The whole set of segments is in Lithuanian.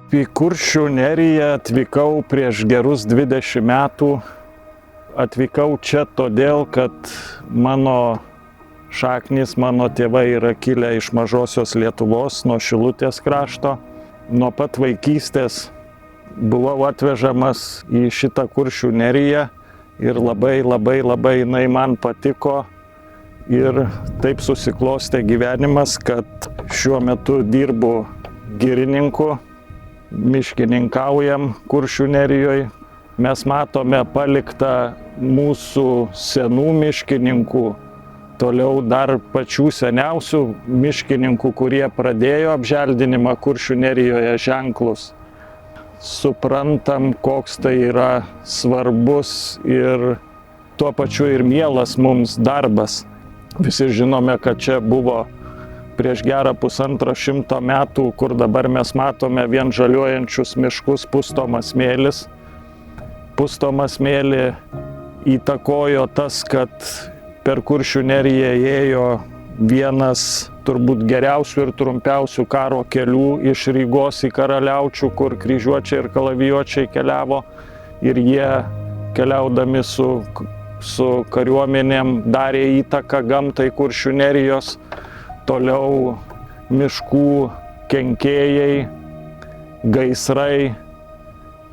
Į Kuršių neriją atvykau prieš gerus 20 metų. Atvykau čia todėl, kad mano šaknys, mano tėvai yra kilę iš mažosios Lietuvos, nuo Šilutės krašto. Nuo pat vaikystės buvau atvežamas į šitą Kuršių neriją ir labai jinai man patiko. Ir taip susiklostė gyvenimas, kad šiuo metu dirbu girininku, miškininkaujam Kuršių nerijoje. Mes matome paliktą mūsų senų miškininkų, toliau dar pačių seniausių miškininkų, kurie pradėjo apželdinimą Kuršių nerijoje ženklus. Suprantam, koks tai yra svarbus ir tuo pačiu ir mielas mums darbas. Visi žinome, kad čia buvo prieš gerą 150 metų, kur dabar mes matome vien žaliuojančius miškus, pustomas smėlis. Pustomas smėlį įtakojo tas, kad per Kuršių neriją ėjo vienas turbūt geriausių ir trumpiausių karo kelių iš Rygos į Karaliaučių, kur kryžiuočiai ir kalavijuočiai keliavo. Ir jie keliaudami su kariuomenėm darė įtaką gamtai Kuršių nerijos. Toliau miškų kenkėjai, gaisrai,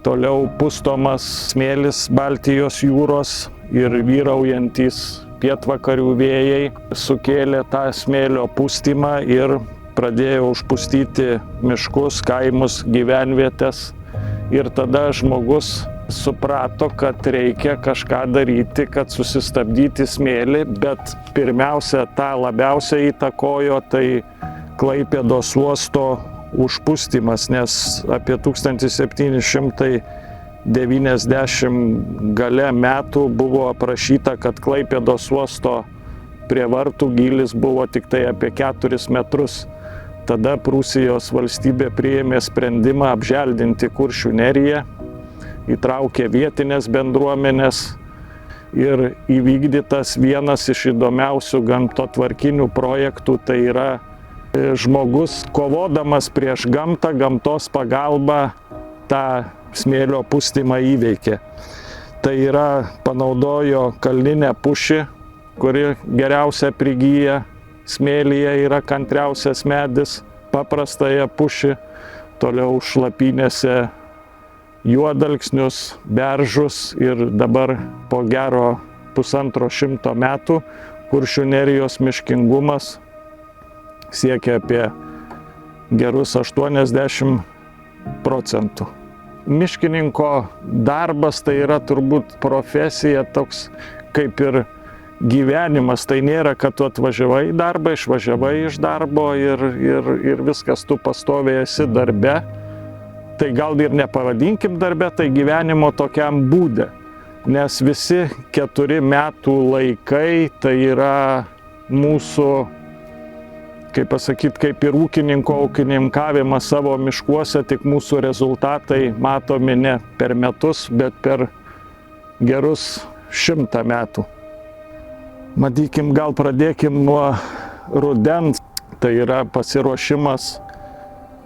toliau pustomas smėlis Baltijos jūros ir vyraujantys pietvakarių vėjai sukėlė tą smėlio pustymą ir pradėjo užpustyti miškus, kaimus, gyvenvietės. Ir tada žmogus suprato, kad reikia kažką daryti, kad susistabdyti smėlį, bet pirmiausia, tą labiausiai įtakojo tai Klaipėdos uosto užpustimas, nes apie 1790 gale metų buvo aprašyta, kad Klaipėdos uosto prie vartų gylis buvo tik tai apie 4 metrus. Tada Prūsijos valstybė priėmė sprendimą apželdinti Kuršių neriją, įtraukė vietinės bendruomenės ir įvykdytas vienas iš įdomiausių gamtotvarkinių projektų, tai yra žmogus kovodamas prieš gamtą, gamtos pagalba tą smėlio pustymą įveikė. Tai yra panaudojo kalninę pušį, kuri geriausia prigyja smėlyje, yra kantriausias medis, paprastąją pušį, toliau šlapynėse juodalksnius, beržus ir dabar po gero 150 metų Kuršių nerijos miškingumas siekia apie gerus 80%. Miškininko darbas tai yra turbūt profesija toks kaip ir gyvenimas. Tai nėra, kad tu atvažiavai į darbą, išvažiavai iš darbo ir viskas, tu pastoviai esi darbe. Tai gal ir nepavadinkim darbe, tai gyvenimo tokiam būde. Nes visi 4 metų laikai tai yra mūsų, kaip pasakyti, kaip ir ūkininkavimas savo miškuose, tik mūsų rezultatai matomi ne per metus, bet per gerus 100 metų. Matykim, gal pradėkim nuo rudens, tai yra pasiruošimas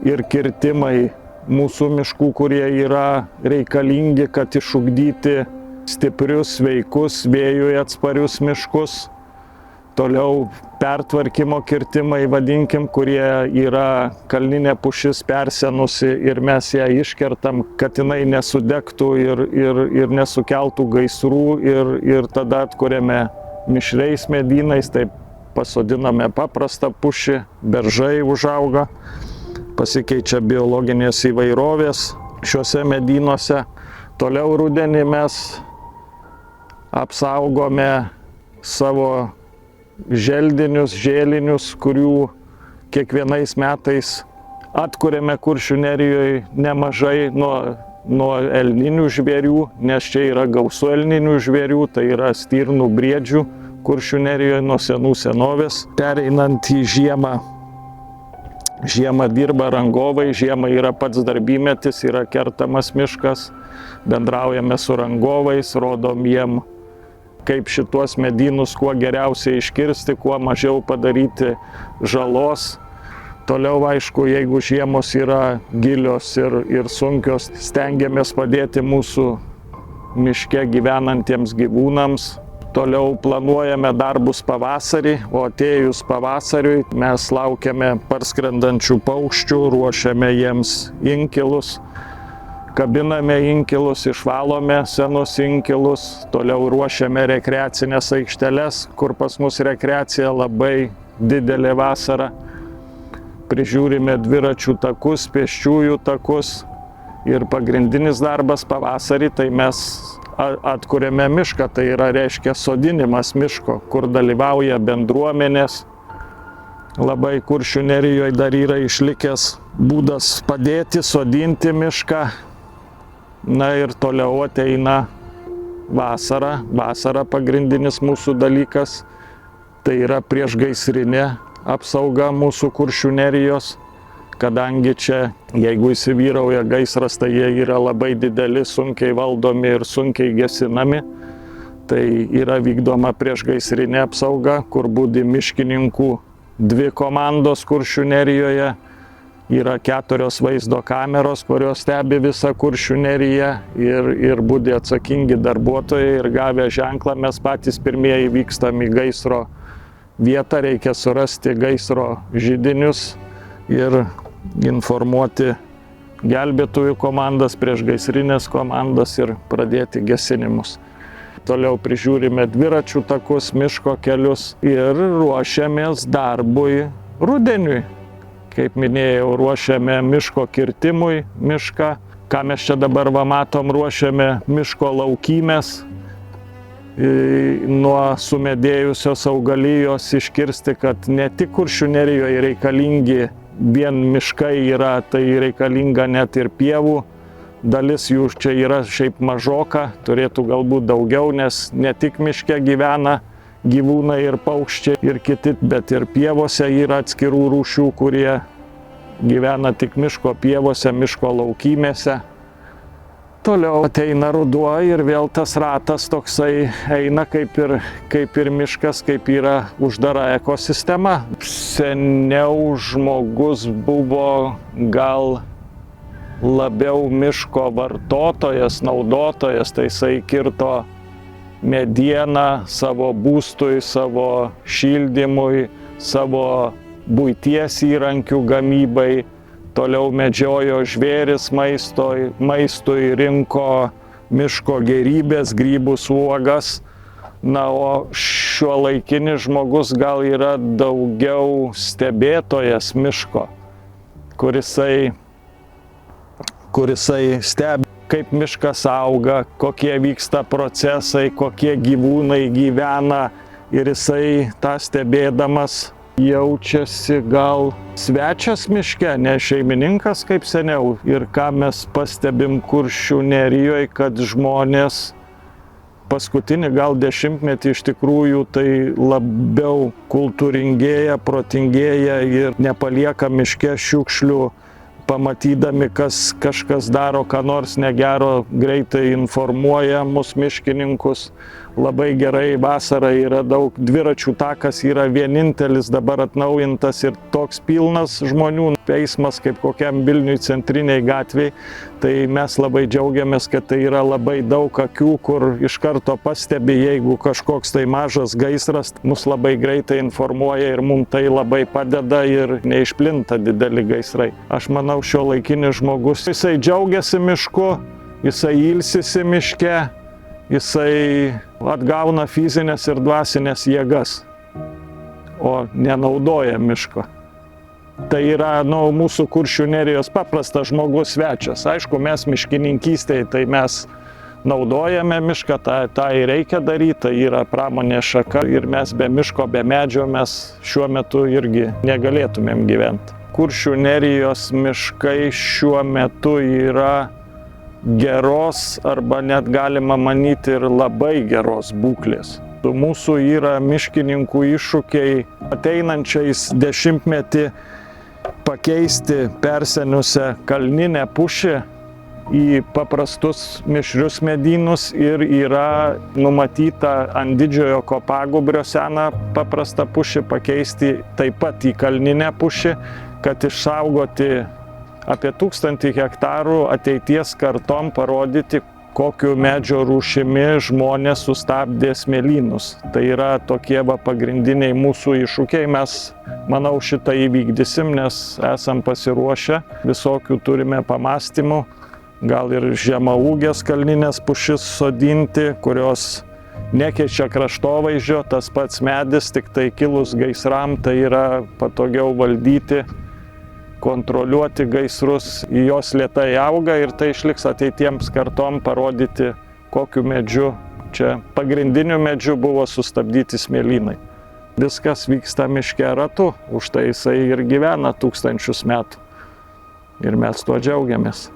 ir kirtimai mūsų miškų, kurie yra reikalingi, kad išugdyti stiprius, sveikus, vėjui atsparius miškus. Toliau pertvarkymo kirtimai, vadinkim, kurie yra kalninė pušis persenusi ir mes ją iškertam, kad jinai nesudegtų ir nesukeltų gaisrų ir tada atkuriame mišriais medynais, taip pasodiname paprastą pušį, beržai užauga. Pasikeičia biologinės įvairovės šiuose medynuose. Toliau rudenį mes apsaugome savo želdinius, žėlinius, kurių kiekvienais metais atkuriame Kuršių nerijoje nemažai nuo elninių žvėrių, nes čia yra gausu elninių žvėrių, tai yra stirnų, briedžių Kuršių nerijoje nuo senų senovės. Pereinant į žiemą. Žiemą dirba rangovai, žiemą yra pats darbymetis, yra kertamas miškas, bendraujame su rangovais, rodom jiem, kaip šituos medynus kuo geriausiai iškirsti, kuo mažiau padaryti žalos. Toliau, aišku, jeigu žiemos yra gilios ir sunkios, stengiamės padėti mūsų miške gyvenantiems gyvūnams. Toliau planuojame darbus pavasarį, o atėjus pavasariui mes laukiame parskrendančių paukščių, ruošiame jiems inkilus, kabiname inkilus, išvalome senus inkilus, toliau ruošiame rekreacinės aikšteles, kur pas mus rekreacija labai didelė vasara. Prižiūrime dviračių takus, pėsčiųjų takus ir pagrindinis darbas pavasarį, tai mes atkuriame mišką, tai yra reiškia sodinimas miško, kur dalyvauja bendruomenės. Labai Kuršių nerijoje dar yra išlikęs būdas padėti sodinti mišką. Na ir toliau ateina vasara. Vasara pagrindinis mūsų dalykas, tai yra priešgaisrinė apsauga mūsų Kuršių nerijos, kadangi čia, jeigu įsivyrauja gaisras, tai jie yra labai dideli, sunkiai valdomi ir sunkiai gesinami. Tai yra vykdoma priešgaisrinė apsauga, kur budi miškininkų 2 komandos Kuršių nerijoje. Yra 4 vaizdo kameros, kurios stebi visą Kuršių neriją ir budi atsakingi darbuotojai ir gavę ženklą mes patys pirmieji vykstam į gaisro vietą, reikia surasti gaisro židinius ir informuoti gelbėtojų komandas, priešgaisrinės komandas ir pradėti gesinimus. Toliau prižiūrime dviračių takus, miško kelius ir ruošiamės darbui rudeniui. Kaip minėjau, ruošiame miško kirtimui mišką. Ką mes čia dabar matom, ruošiame miško laukymės, nuo sumedėjusios augalijos iškirsti, kad ne tik Kuršių nerijoje reikalingi vien miškai yra, tai reikalinga net ir pievų. Dalis jų čia yra šiaip mažoka, turėtų galbūt daugiau, nes ne tik miške gyvena gyvūnai ir paukščiai ir kiti, bet ir pievose yra atskirų rūšių, kurie gyvena tik miško pievose, miško laukymėse. Toliau ateina ruduo ir vėl tas ratas toksai eina kaip ir miškas, kaip yra uždara ekosistema. Seniau žmogus buvo gal labiau miško vartotojas, naudotojas, tai jisai kirto medieną savo būstui, savo šildymui, savo buities įrankių gamybai. Toliau medžiojo žvėris maistui, rinko miško gėrybės, grybus, uogas. Na, o šiuolaikinis žmogus gal yra daugiau stebėtojas miško, kurisai stebi, kaip miškas auga, kokie vyksta procesai, kokie gyvūnai gyvena ir jisai tą stebėdamas jaučiasi gal svečias miške, ne šeimininkas kaip seniau. Ir ką mes pastebim Kuršių nerijoje, kad žmonės paskutinį gal 10-metį iš tikrųjų tai labiau kultūringėja, protingėja ir nepalieka miške šiukšlių. Pamatydami, kažkas daro, ką nors negero, greitai informuoja mus miškininkus. Labai gerai, vasara yra daug, dviračių takas yra vienintelis dabar atnaujintas ir toks pilnas žmonių eismas kaip kokiam Vilniui centriniai gatviai. Tai mes labai džiaugiamės, kad tai yra labai daug akių, kur iš karto pastebi, jeigu kažkoks tai mažas gaisras, mus labai greitai informuoja ir mums tai labai padeda ir neišplinta dideli gaisrai. Aš manau, šiuolaikinis žmogus, jisai džiaugiasi mišku, jisai ilsisi miške, jisai atgauna fizinės ir dvasinės jėgas, o nenaudoja miško. Tai yra mūsų Kuršių nerijos paprastas žmogus svečias. Aišku, mes miškininkystėje, tai mes naudojame mišką, tą ir reikia daryti, tai yra pramonės šaka ir mes be miško, be medžio mes šiuo metu irgi negalėtumėm gyventi. Kuršių nerijos miškai šiuo metu yra geros arba net galima manyti ir labai geros būklės. Mūsų yra miškininkų iššūkiai ateinančiais 10-metį pakeisti persenusią kalninę pušį į paprastus mišrius medynus ir yra numatyta ant didžiojo kopagūbrio seną paprastą pušį pakeisti taip pat į kalninę pušį, kad išsaugoti apie 1000 hektarų ateities kartom parodyti, kokiu medžio rūšimi žmonės sustabdė smėlynus. Tai yra tokie pagrindiniai mūsų iššūkiai. Mes, manau, šitą įvykdysim, nes esam pasiruošę, visokių turime pamastymų, gal ir žemaūgės kalninės pušis sodinti, kurios nekeičia kraštovaizdžio, tas pats medis, tik tai kilus gaisram, tai yra patogiau valdyti, kontroliuoti gaisrus, jos lėtai auga ir tai išliks ateitiems kartom parodyti, kokiu medžiu, čia pagrindiniu medžiu buvo sustabdyti smėlynai. Viskas vyksta miške ratu, už tai jisai ir gyvena 1000 metų. Ir mes tuo džiaugiamės.